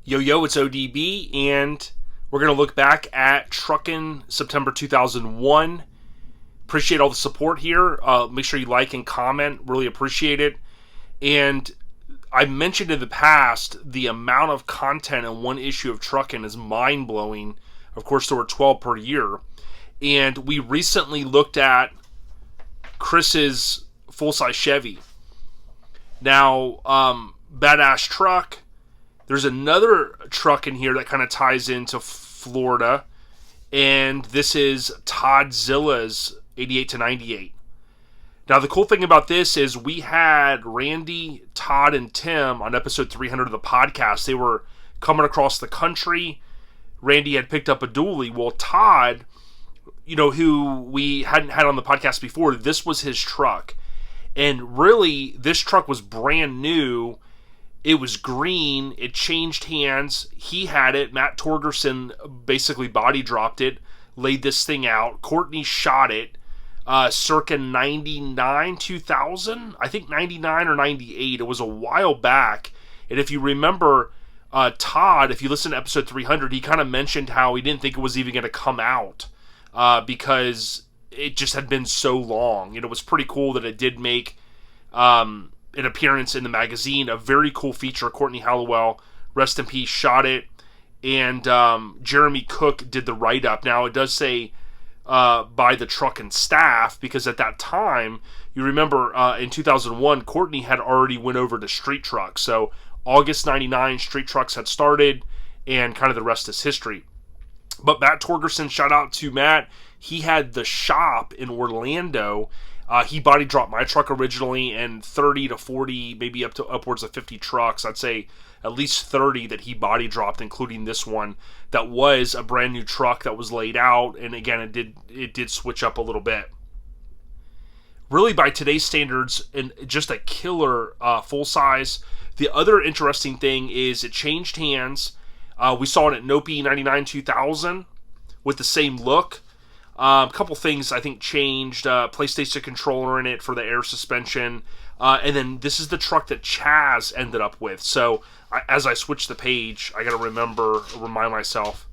Yo, it's ODB, and we're going to look back at Truckin' September 2001. Appreciate all the support here. Make sure you like and comment. Really appreciate it. And I mentioned in the past, the amount of content in one issue of Truckin' is mind-blowing. Of course, there were 12 per year. And we recently looked at Chris's full-size Chevy. Now, badass truck. There's another truck in here that kind of ties into Florida, and this is Todzilla's 88 to 98. Now, the cool thing about this is we had Randy, Todd, and Tim on episode 300 of the podcast. They were coming across the country. Randy had picked up a dually. Well, Todd, who we hadn't had on the podcast before, this was his truck. And really, this truck was brand new. It was green. It changed hands. He had it. Matt Torgerson basically body dropped it, laid this thing out. Courtney shot it circa 99, 2000. I think 99 or 98. It was a while back. And if you remember, Todd, if you listen to episode 300, he kind of mentioned how he didn't think it was even going to come out because it just had been so long. It was pretty cool that it did make an appearance in the magazine. A very cool feature. Courtney Halowell, rest in peace, shot it, and Jeremy Cook did the write-up. Now, it does say by the Truckin' staff, because at that time, you remember in 2001, Courtney had already went over to street trucks. So August 99, street trucks had started, and kind of the rest is history. But Matt Torgerson, shout out to Matt. He had the shop in Orlando. He body dropped my truck originally, and 30 to 40, maybe up to upwards of 50 trucks. I'd say at least 30 that he body dropped, including this one that was a brand new truck that was laid out. And again, it did switch up a little bit. Really, by today's standards, and just a killer full size. The other interesting thing is it changed hands. We saw it at Nopi 99 2000 with the same look. A couple things I think changed. PlayStation controller in it for the air suspension. And then this is the truck that Chaz ended up with. So as I switch the page, I got to remind myself,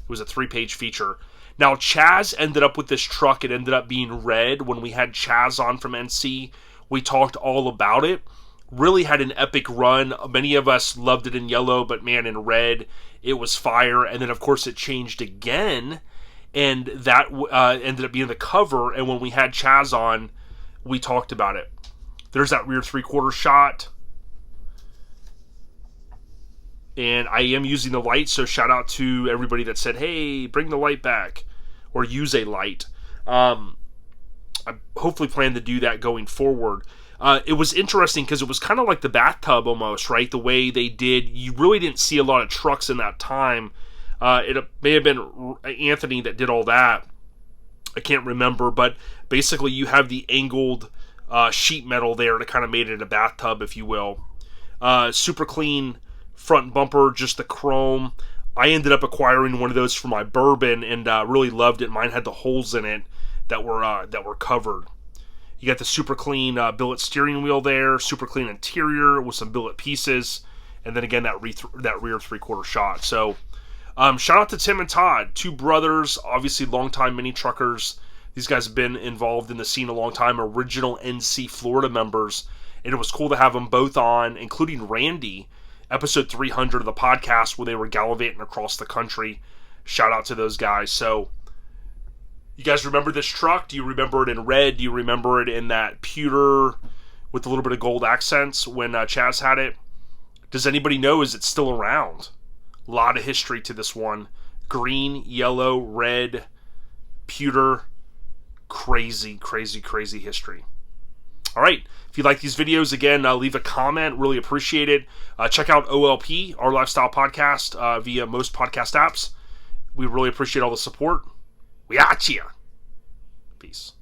it was a 3-page feature. Now, Chaz ended up with this truck. It ended up being red. When we had Chaz on from NC, we talked all about it. Really had an epic run. Many of us loved it in yellow, but man, in red, it was fire. And then, of course, it changed again. And that ended up being the cover. And when we had Chaz on, we talked about it. There's that rear 3/4 shot. And I am using the light, so shout out to everybody that said, hey, bring the light back. Or use a light. I hopefully plan to do that going forward. It was interesting because it was kind of like the bathtub almost, right? The way they did. You really didn't see a lot of trucks in that time. It may have been Anthony that did all that. I can't remember, but basically you have the angled sheet metal there to kind of made it a bathtub, if you will. Super clean front bumper, just the chrome. I ended up acquiring one of those for my Bourbon and really loved it. Mine had the holes in it that were covered. You got the super clean billet steering wheel there, super clean interior with some billet pieces, and then again that rear 3/4 shot. So. Shout out to Tim and Todd, two brothers, obviously longtime mini truckers. These guys have been involved in the scene a long time, original NC Florida members, and it was cool to have them both on, including Randy, episode 300 of the podcast where they were gallivanting across the country. Shout out to those guys. So, you guys remember this truck? Do you remember it in red? Do you remember it in that pewter with a little bit of gold accents when Chaz had it? Does anybody know, is it still around? A lot of history to this one. Green, yellow, red, pewter. Crazy, crazy, crazy history. All right. If you like these videos, again, leave a comment. Really appreciate it. Check out OLP, Our Lifestyle Podcast, via most podcast apps. We really appreciate all the support. We at ya. Peace.